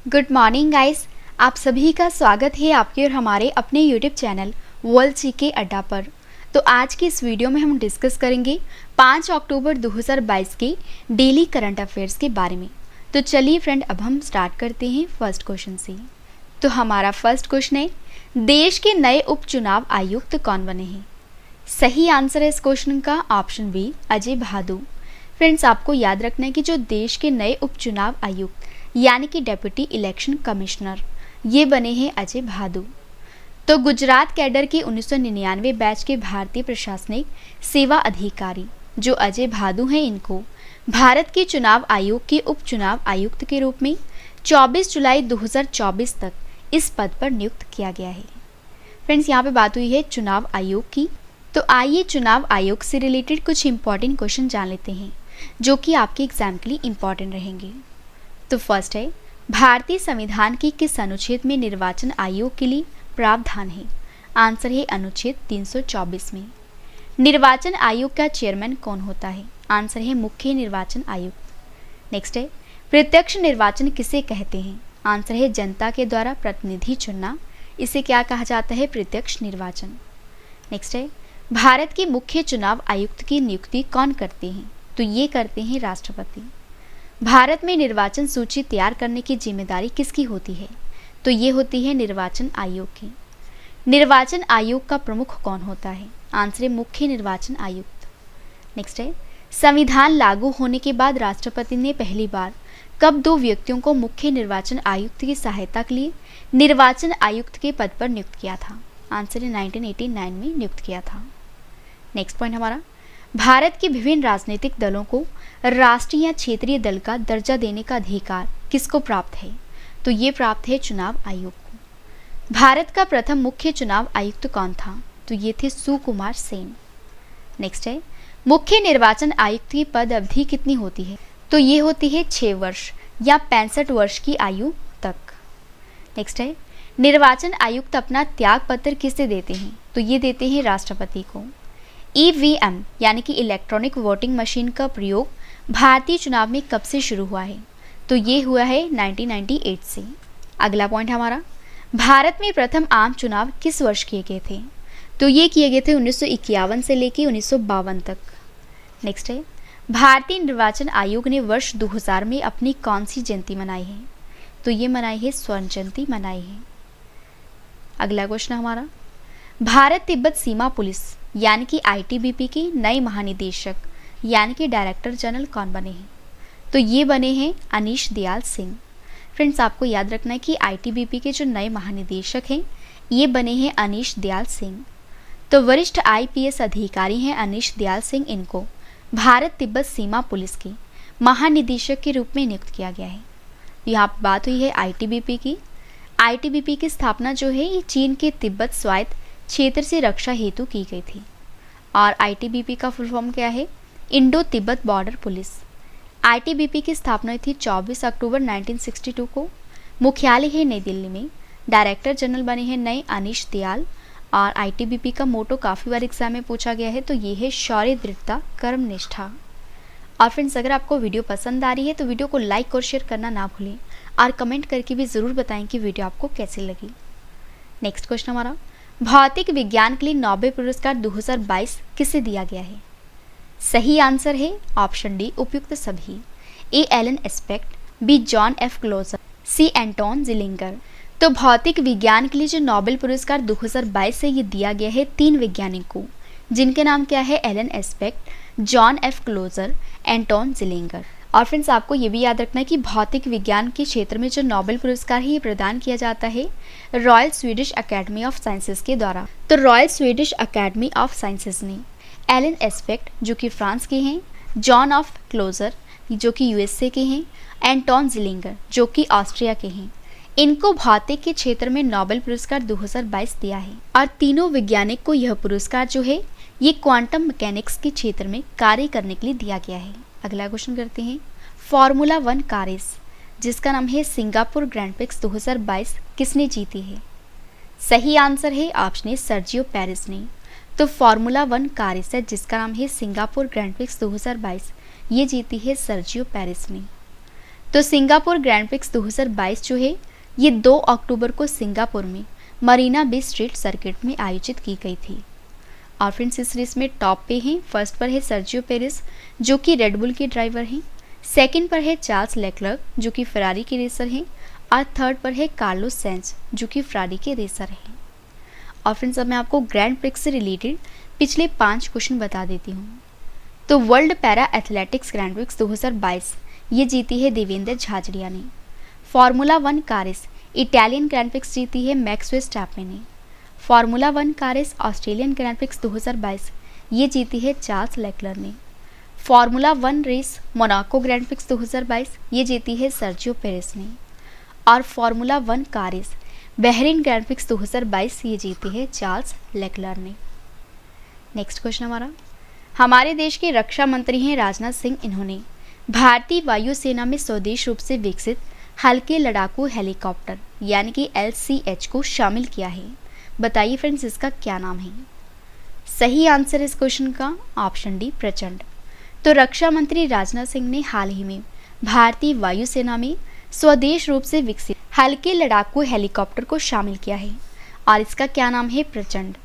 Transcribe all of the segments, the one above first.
Good morning guys. आप सभी का स्वागत है आपके और हमारे अपने यूट्यूब चैनल वर्ल्ड जीके अड्डा पर। तो आज की इस वीडियो में हम डिस्कस करेंगे 5 अक्टूबर 2022 के डेली करंट अफेयर्स के बारे में। तो चलिए फ्रेंड, अब हम स्टार्ट करते हैं फर्स्ट क्वेश्चन से। तो हमारा फर्स्ट क्वेश्चन है, देश के नए उपचुनाव आयुक्त कौन बने हैं? सही आंसर है इस क्वेश्चन का option B, Ajay Bhadu. Friends, आपको याद रखना है कि जो देश के नए उपचुनाव आयुक्त यानी कि डेप्यूटी इलेक्शन कमिश्नर, ये बने हैं अजय भादु। तो गुजरात कैडर के 1999 बैच के भारतीय प्रशासनिक सेवा अधिकारी जो अजय भादु हैं, इनको भारत के चुनाव आयोग के उपचुनाव आयुक्त के रूप में 24 जुलाई 2024 तक इस पद पर नियुक्त किया गया है। फ्रेंड्स, यहाँ पे बात हुई है चुनाव आयोग की। तो आइए चुनाव आयोग से रिलेटेड कुछ इंपॉर्टेंट क्वेश्चन जान लेते हैं जो कि आपके एग्जाम के लिए इंपॉर्टेंट रहेंगे। तो फर्स्ट है, भारतीय संविधान की किस अनुच्छेद में निर्वाचन आयोग के लिए प्रावधान है? आंसर है अनुच्छेद 324 में। निर्वाचन आयोग का चेयरमैन कौन होता है? आंसर है मुख्य निर्वाचन आयुक्त। नेक्स्ट है, प्रत्यक्ष निर्वाचन किसे कहते हैं? आंसर है जनता के द्वारा प्रतिनिधि चुनना, इसे क्या कहा जाता है? प्रत्यक्ष निर्वाचन। नेक्स्ट है, भारत के मुख्य चुनाव आयुक्त की नियुक्ति कौन करते हैं? तो ये करते हैं राष्ट्रपति। भारत में निर्वाचन सूची तैयार करने की जिम्मेदारी किसकी होती है? तो ये होती है निर्वाचन आयोग की। निर्वाचन आयोग का प्रमुख कौन होता है? आंसर है मुख्य निर्वाचन आयुक्त। नेक्स्ट है, संविधान लागू होने के बाद राष्ट्रपति ने पहली बार कब 2 व्यक्तियों को मुख्य निर्वाचन आयुक्त की सहायता के लिए निर्वाचन आयुक्त के पद पर नियुक्त किया था? आंसर है 1989 में नियुक्त किया था। नेक्स्ट पॉइंट हमारा, भारत के विभिन्न राजनीतिक दलों को राष्ट्रीय या क्षेत्रीय दल का दर्जा देने का अधिकार किसको प्राप्त है? तो ये प्राप्त है चुनाव आयोग को। भारत का प्रथम मुख्य चुनाव आयुक्त कौन था? तो ये थे सुकुमार सेन। नेक्स्ट है, मुख्य निर्वाचन आयुक्त की पद अवधि कितनी होती है? तो ये होती है 6 वर्ष या 65 वर्ष की आयु तक। नेक्स्ट है, निर्वाचन आयुक्त अपना त्याग पत्र किसे देते हैं? तो ये देते हैं राष्ट्रपति को। ईवीएम यानी कि इलेक्ट्रॉनिक वोटिंग मशीन का प्रयोग भारतीय चुनाव में कब से शुरू हुआ है? तो ये हुआ है 1998 से। अगला पॉइंट हमारा, भारत में प्रथम आम चुनाव किस वर्ष किए गए थे? तो ये किए गए थे 1951 से लेकर 1952 तक। नेक्स्ट है, भारतीय निर्वाचन आयोग ने वर्ष 2000 में अपनी कौन सी जयंती मनाई है? तो ये मनाई है स्वर्ण जयंती मनाई है। अगला क्वेश्चन हमारा, भारत तिब्बत सीमा पुलिस यानी कि आईटीबीपी के नए महानिदेशक यानी कि डायरेक्टर जनरल कौन बने हैं? तो ये बने हैं अनीश दयाल सिंह। फ्रेंड्स, आपको याद रखना है कि आईटीबीपी के जो नए महानिदेशक हैं ये बने हैं अनीश दयाल सिंह। तो वरिष्ठ आईपीएस अधिकारी हैं अनीश दयाल सिंह, इनको भारत तिब्बत सीमा पुलिस के महानिदेशक के रूप में नियुक्त किया गया है। यहाँ पर बात हुई है आईटीबीपी की। आईटीबीपी की स्थापना जो है ये चीन के तिब्बत स्वायत्त क्षेत्र से रक्षा हेतु की गई थी। और आईटीबीपी का फुल फॉर्म क्या है? Indo Tibet border police. ITBP की स्थापना हुई थी 24 अक्टूबर 1962 को। मुख्यालय है नई दिल्ली में। डायरेक्टर जनरल बने हैं नए अनीश दयाल। और आईटीबीपी का मोटो काफ़ी बार एग्जाम में पूछा गया है, तो ये है शौर्य, दृढ़ता, कर्मनिष्ठा। और फ्रेंड्स, अगर आपको वीडियो पसंद आ रही है तो वीडियो को लाइक और शेयर करना ना भूलें और कमेंट करके भी ज़रूर बताएं कि वीडियो आपको कैसी लगी। नेक्स्ट क्वेश्चन हमारा, भौतिक विज्ञान के लिए नोबेल पुरस्कार 2022 किसे दिया गया है? सही आंसर है ऑप्शन डी, उपयुक्त सभी। A Alain Aspect, B John F Clauser, C Anton Zeilinger. तो भौतिक विज्ञान के लिए जो नोबेल पुरस्कार 2022 से ये दिया गया है 3 वैज्ञानिकों, जिनके नाम क्या है? Alain Aspect, John F Clauser, Anton Zeilinger. और फ्रेंड्स, आपको ये भी याद रखना है कि भौतिक विज्ञान के क्षेत्र में जो नोबेल पुरस्कार है ये प्रदान किया जाता है royal Swedish academy of sciences के द्वारा। तो royal Swedish academy of sciences ने एलन एस्पेक्ट जो कि फ्रांस के हैं, जॉन ऑफ क्लोजर जो कि यूएसए के हैं, एंटोन जिलिंगर जो कि ऑस्ट्रिया के हैं, इनको भौतिक के क्षेत्र में नोबेल पुरस्कार 2022 दिया है। और तीनों वैज्ञानिक को यह पुरस्कार जो है ये क्वांटम मैकेनिक्स के क्षेत्र में कार्य करने के लिए दिया गया है। अगला क्वेश्चन करते हैं, फार्मूला 1 कार रेस जिसका नाम है सिंगापुर ग्रैंड प्रिक्स 2022 किसने जीती है? सही आंसर है ऑप्शन ए, सर्जियो पेरेस ने। तो फार्मूला 1 कार रेस है जिसका नाम है सिंगापुर ग्रैंड प्रिक्स 2022, ये जीती है सर्जियो पेरेस ने। तो सिंगापुर ग्रैंड प्रिक्स 2022 जो है ये 2 अक्टूबर को सिंगापुर में मरीना बीच स्ट्रीट सर्किट में आयोजित की गई थी। और फ्रेंड्स इस रेस में टॉप पे हैं, फर्स्ट पर है सर्जियो पेरेस जो कि रेडबुल के ड्राइवर हैं, सेकंड पर है चार्ल्स लेक्लर्क जो कि फेरारी के रेसर हैं, और थर्ड पर है कार्लोस सेंज जो कि फेरारी के रेसर हैं। और फ्रेंड्स अब मैं आपको ग्रैंड प्रिक्स से रिलेटेड पिछले 5 क्वेश्चन बता देती हूँ। तो world para athletics grand prix 2022 ये जीती है देवेंद्र झाझड़िया ने। Formula 1 car race Italian grand prix जीती है मैक्स वर्स्टैपेन ने। Formula 1 car race Australian grand prix 2022 ये जीती है चार्ल्स लेक्लर ने। Formula 1 race Monaco grand prix 2022 ये जीती है सर्जियो पेरेस ने। और formula 1 car race Bahrain grand prix 2022 ये जीती है चार्ल्स लेक्लर ने। नेक्स्ट क्वेश्चन हमारे देश के रक्षा मंत्री हैं राजनाथ सिंह। इन्होंने भारतीय वायुसेना में स्वदेश रूप से विकसित हल्के लड़ाकू हेलीकॉप्टर यानी कि LCH को शामिल किया है। बताइए फ्रेंड्स इसका क्या नाम है। सही आंसर इस क्वेश्चन का ऑप्शन डी प्रचंड। तो रक्षा मंत्री राजनाथ सिंह ने हाल ही में भारतीय वायुसेना में स्वदेश रूप से विकसित हल्के लड़ाकू हेलीकॉप्टर को शामिल किया है और इसका क्या नाम है प्रचंड।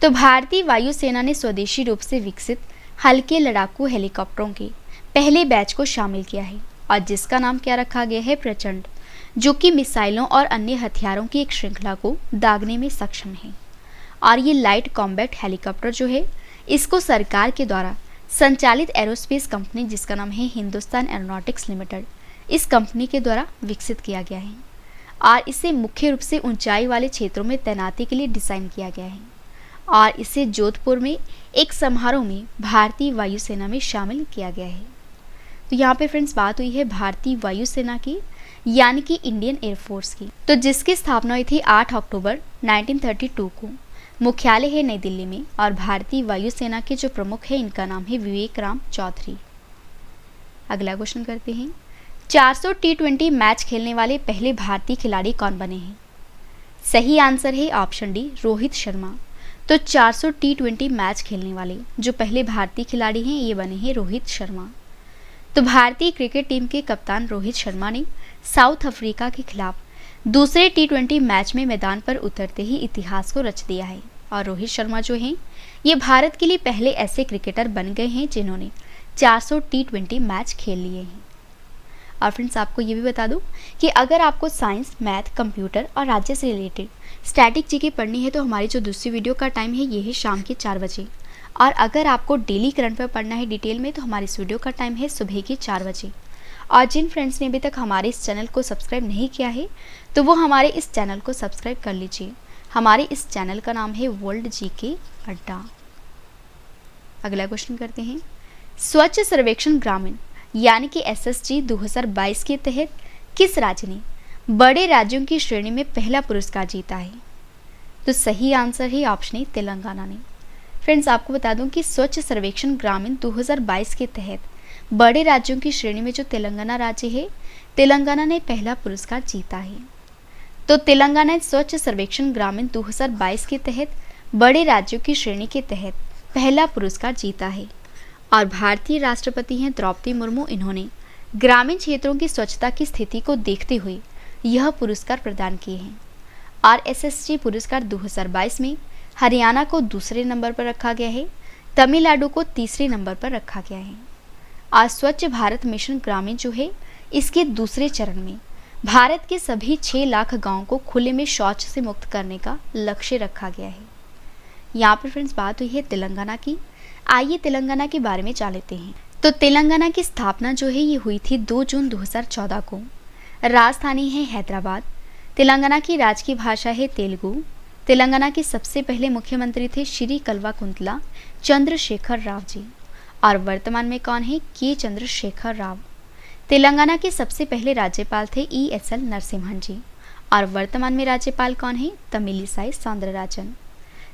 तो भारतीय वायुसेना ने स्वदेशी रूप से विकसित हल्के लड़ाकू हेलीकॉप्टरों के पहले बैच को शामिल किया है और जिसका नाम क्या रखा गया है प्रचंड, जो कि मिसाइलों और अन्य हथियारों की एक श्रृंखला को दागने में सक्षम है। और ये लाइट कॉम्बैट हेलीकॉप्टर जो है इसको सरकार के द्वारा संचालित एरोस्पेस कंपनी जिसका नाम है हिंदुस्तान एरोनॉटिक्स लिमिटेड, इस कंपनी के द्वारा विकसित किया गया है और इसे मुख्य रूप से ऊंचाई वाले क्षेत्रों में तैनाती के लिए डिज़ाइन किया गया है और इसे जोधपुर में एक समारोह में भारतीय वायुसेना में शामिल किया गया है। तो यहाँ पे फ्रेंड्स बात हुई है भारतीय वायुसेना की यानी कि इंडियन एयरफोर्स की, तो जिसकी स्थापना हुई थी 8 अक्टूबर 1932 को। मुख्यालय है नई दिल्ली में और भारतीय वायुसेना के जो प्रमुख है इनका नाम है विवेक राम चौधरी। अगला क्वेश्चन करते हैं 400 T20 मैच खेलने वाले पहले भारतीय खिलाड़ी कौन बने हैं। सही आंसर है ऑप्शन डी रोहित शर्मा। तो 400 T20 मैच खेलने वाले जो पहले भारतीय खिलाड़ी हैं ये बने हैं रोहित शर्मा। तो भारतीय क्रिकेट टीम के कप्तान रोहित शर्मा ने साउथ अफ्रीका के खिलाफ दूसरे T20 मैच में मैदान पर उतरते ही इतिहास को रच दिया है और रोहित शर्मा जो हैं ये भारत के लिए पहले ऐसे क्रिकेटर बन गए हैं जिन्होंने 400 T20 मैच खेल लिए हैं। और फ्रेंड्स आपको ये भी बता दूं कि अगर आपको साइंस, मैथ, कंप्यूटर और राज्य से रिलेटेड स्टैटिक जीके पढ़नी है तो हमारी जो दूसरी वीडियो का टाइम है ये है शाम के 4 बजे। और अगर आपको डेली करंट अफेयर पढ़ना है डिटेल में तो हमारी इस वीडियो का टाइम है सुबह के 4 बजे। और जिन फ्रेंड्स ने अभी तक हमारे इस चैनल को सब्सक्राइब नहीं किया है तो वो हमारे इस चैनल को सब्सक्राइब कर लीजिए। हमारे इस चैनल का नाम है वर्ल्ड जीके अड्डा। अगला क्वेश्चन करते हैं स्वच्छ सर्वेक्षण ग्रामीण यानी कि SSG 2022 के तहत किस राज्य ने बड़े राज्यों की श्रेणी में पहला पुरस्कार जीता है। तो सही आंसर है ऑप्शन ए तेलंगाना ने। फ्रेंड्स आपको बता दूं कि स्वच्छ सर्वेक्षण ग्रामीण 2022 के तहत बड़े राज्यों की श्रेणी में जो तेलंगाना राज्य है, तेलंगाना ने पहला पुरस्कार जीता है। तो तेलंगाना ने स्वच्छ सर्वेक्षण ग्रामीण 2022 के तहत बड़े राज्यों की श्रेणी के तहत पहला पुरस्कार जीता है और भारतीय राष्ट्रपति हैं द्रौपदी मुर्मू। इन्होंने ग्रामीण क्षेत्रों की स्वच्छता की स्थिति को देखते हुए यह पुरस्कार प्रदान किए हैं। और SSG पुरस्कार 2022 में हरियाणा को दूसरे नंबर पर रखा गया है, तमिलनाडु को तीसरे नंबर पर रखा गया है। आज स्वच्छ भारत मिशन ग्रामीण जो है इसके दूसरे चरण में भारत के सभी 6 लाख गांवों को खुले में शौच से मुक्त करने का लक्ष्य रखा गया है। यहाँ पर फ्रेंड्स बात हुई है तेलंगाना की। आइए तेलंगाना के बारे में जान लेते हैं। तो तेलंगाना की स्थापना जो है ये हुई थी 2 जून 2014 को। राजधानी है हैदराबाद। तेलंगाना की राजकीय भाषा है तेलुगु। तेलंगाना के सबसे पहले मुख्यमंत्री थे श्री कल्वाकुंतला चंद्रशेखर राव जी और वर्तमान में कौन है के चंद्रशेखर राव। तेलंगाना के सबसे पहले राज्यपाल थे ESL नरसिम्हन जी और वर्तमान में राज्यपाल कौन है तमिलिसाई सौंदरराजन।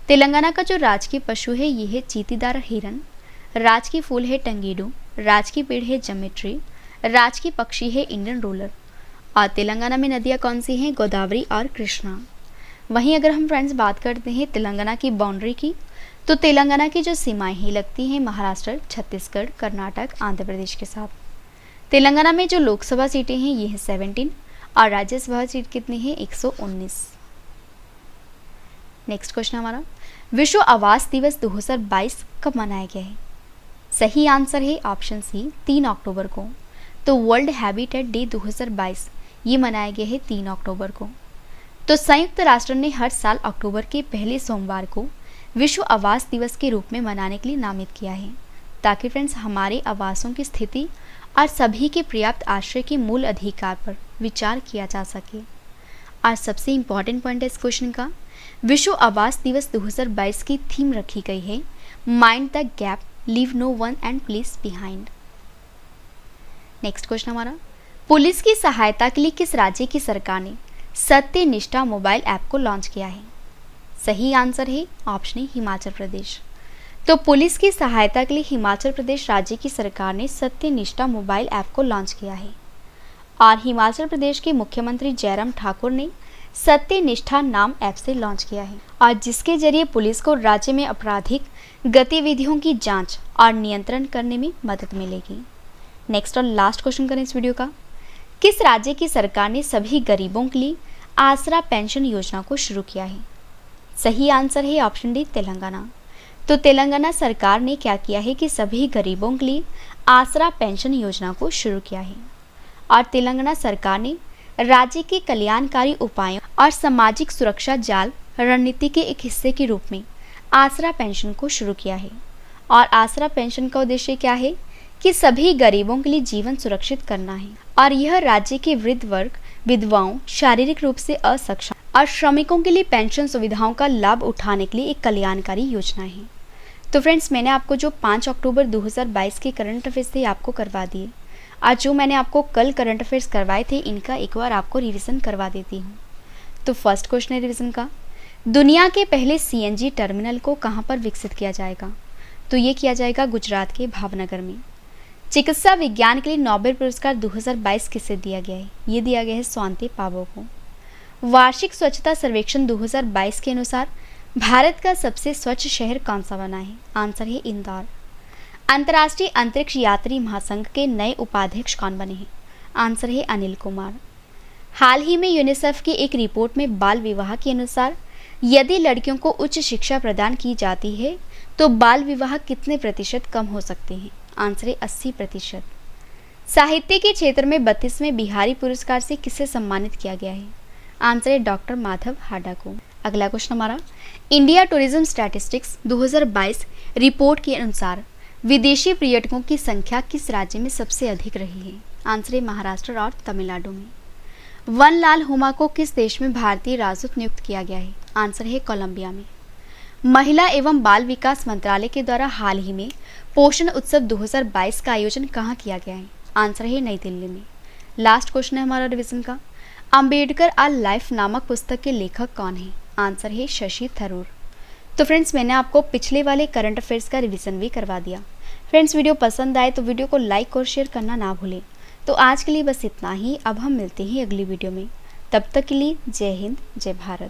तेलंगाना का जो राजकीय पशु है ये है चीतीदार हिरन। राजकीय फूल है टंगेडू। राजकीय पेड़ है जमेट्री। राजकीय पक्षी है इंडियन रोलर। और तेलंगाना में नदियाँ कौन सी हैं गोदावरी और कृष्णा। वहीं अगर हम फ्रेंड्स बात करते हैं तेलंगाना की बाउंड्री की तो तेलंगाना की जो सीमाएं हैं लगती हैं महाराष्ट्र, छत्तीसगढ़, कर्नाटक, आंध्र प्रदेश के साथ। तेलंगाना में जो लोकसभा सीटें हैं ये है 17 और राज्यसभा सीट कितनी है 119। नेक्स्ट क्वेश्चन हमारा, विश्व आवास दिवस 2022 कब मनाया गया है? सही आंसर है ऑप्शन सी 3 अक्टूबर को। तो वर्ल्ड हैबिटेट डे 2022 ये मनाया गया है 3 अक्टूबर को। तो संयुक्त राष्ट्र ने हर साल अक्टूबर के पहले सोमवार को विश्व आवास दिवस के रूप में मनाने के लिए नामित किया है, ताकि फ्रेंड्स हमारे आवासों की स्थिति और सभी के पर्याप्त आश्रय के मूल अधिकार पर विचार किया जा सके। और सबसे इम्पॉर्टेंट पॉइंट है इस क्वेश्चन का, विश्व आवास दिवस 2022 की थीम रखी गई है mind the gap, leave no one and place behind. Next question हमारा, पुलिस की सहायता के लिए किस राज्य की सरकार ने सत्य निष्ठा मोबाइल ऐप को लॉन्च किया है? सही आंसर है ऑप्शन ए हिमाचल प्रदेश। तो पुलिस की सहायता के लिए हिमाचल प्रदेश राज्य की सरकार ने सत्य निष्ठा मोबाइल ऐप को लॉन्च किया है। और हिमाचल प्रदेश के मुख्यमंत्री जयराम ठाकुर ने सत्य निष्ठा नाम ऐप से लॉन्च किया है, और जिसके जरिए पुलिस को राज्य में आपराधिक गतिविधियों की जांच और नियंत्रण करने में मदद मिलेगी। नेक्स्ट और लास्ट क्वेश्चन करें इस वीडियो का, किस राज्य की सरकार ने सभी गरीबों के लिए आसरा पेंशन योजना को शुरू किया है? सही आंसर है ऑप्शन डी तेलंगाना। तो तेलंगाना सरकार ने क्या किया है कि सभी गरीबों के लिए आसरा पेंशन योजना को शुरू किया है। और तेलंगाना सरकार ने राज्य के कल्याणकारी उपायों और सामाजिक सुरक्षा जाल रणनीति के एक हिस्से के रूप में आसरा पेंशन को शुरू किया है। और आसरा पेंशन का उद्देश्य क्या है कि सभी गरीबों के लिए जीवन सुरक्षित करना है, और यह राज्य के वृद्ध वर्ग, विधवाओं, शारीरिक रूप से असक्षम और श्रमिकों के लिए पेंशन सुविधाओं का लाभ उठाने के लिए एक कल्याणकारी योजना है। तो फ्रेंड्स, मैंने आपको जो 5 अक्टूबर 2022 के करंट अफेयर्स थे आपको करवा दिए। आज जो मैंने आपको कल करंट अफेयर्स करवाए थे इनका एक बार आपको रिवीजन करवा देती हूँ। तो फर्स्ट क्वेश्चन है रिवीजन का, दुनिया के पहले CNG टर्मिनल को कहाँ पर विकसित किया जाएगा? तो ये किया जाएगा गुजरात के भावनगर में। चिकित्सा विज्ञान के लिए नोबेल पुरस्कार 2022 किसे दिया गया है? ये दिया गया है स्वाति पाबो को। वार्षिक स्वच्छता सर्वेक्षण 2022 के अनुसार भारत का सबसे स्वच्छ शहर कौन सा बना है? आंसर है इंदौर। अंतर्राष्ट्रीय अंतरिक्ष यात्री महासंघ के नए उपाध्यक्ष कौन बने हैं? आंसर है अनिल कुमार। हाल ही में यूनिसेफ की एक रिपोर्ट में बाल विवाह के अनुसार यदि लड़कियों को उच्च शिक्षा प्रदान की जाती है तो बाल विवाह कितने प्रतिशत कम हो सकते हैं? आंसर है 80%। साहित्य के क्षेत्र में 32वें बिहारी पुरस्कार से किसे सम्मानित किया गया है? आंसर है डॉक्टर माधव हाडा को। अगला क्वेश्चन हमारा, इंडिया टूरिज्म स्टैटिस्टिक्स 2022 रिपोर्ट के अनुसार विदेशी पर्यटकों की संख्या किस राज्य में सबसे अधिक रही है? आंसर है महाराष्ट्र और तमिलनाडु में। वनलाल हुमा को किस देश में भारतीय राजदूत नियुक्त किया गया है? आंसर है कोलंबिया में। महिला एवं बाल विकास मंत्रालय के द्वारा हाल ही में पोषण उत्सव 2022 का आयोजन कहाँ किया गया है? आंसर है नई दिल्ली में। लास्ट क्वेश्चन है हमारा रिवीजन का, अंबेडकर आ लाइफ नामक पुस्तक के लेखक कौन है? आंसर है शशि थरूर। तो फ्रेंड्स, मैंने आपको पिछले वाले करंट अफेयर्स का रिवीजन भी करवा दिया। फ्रेंड्स, वीडियो पसंद आए तो वीडियो को लाइक और शेयर करना ना भूलें। तो आज के लिए बस इतना ही, अब हम मिलते हैं अगली वीडियो में। तब तक के लिए जय हिंद, जय भारत।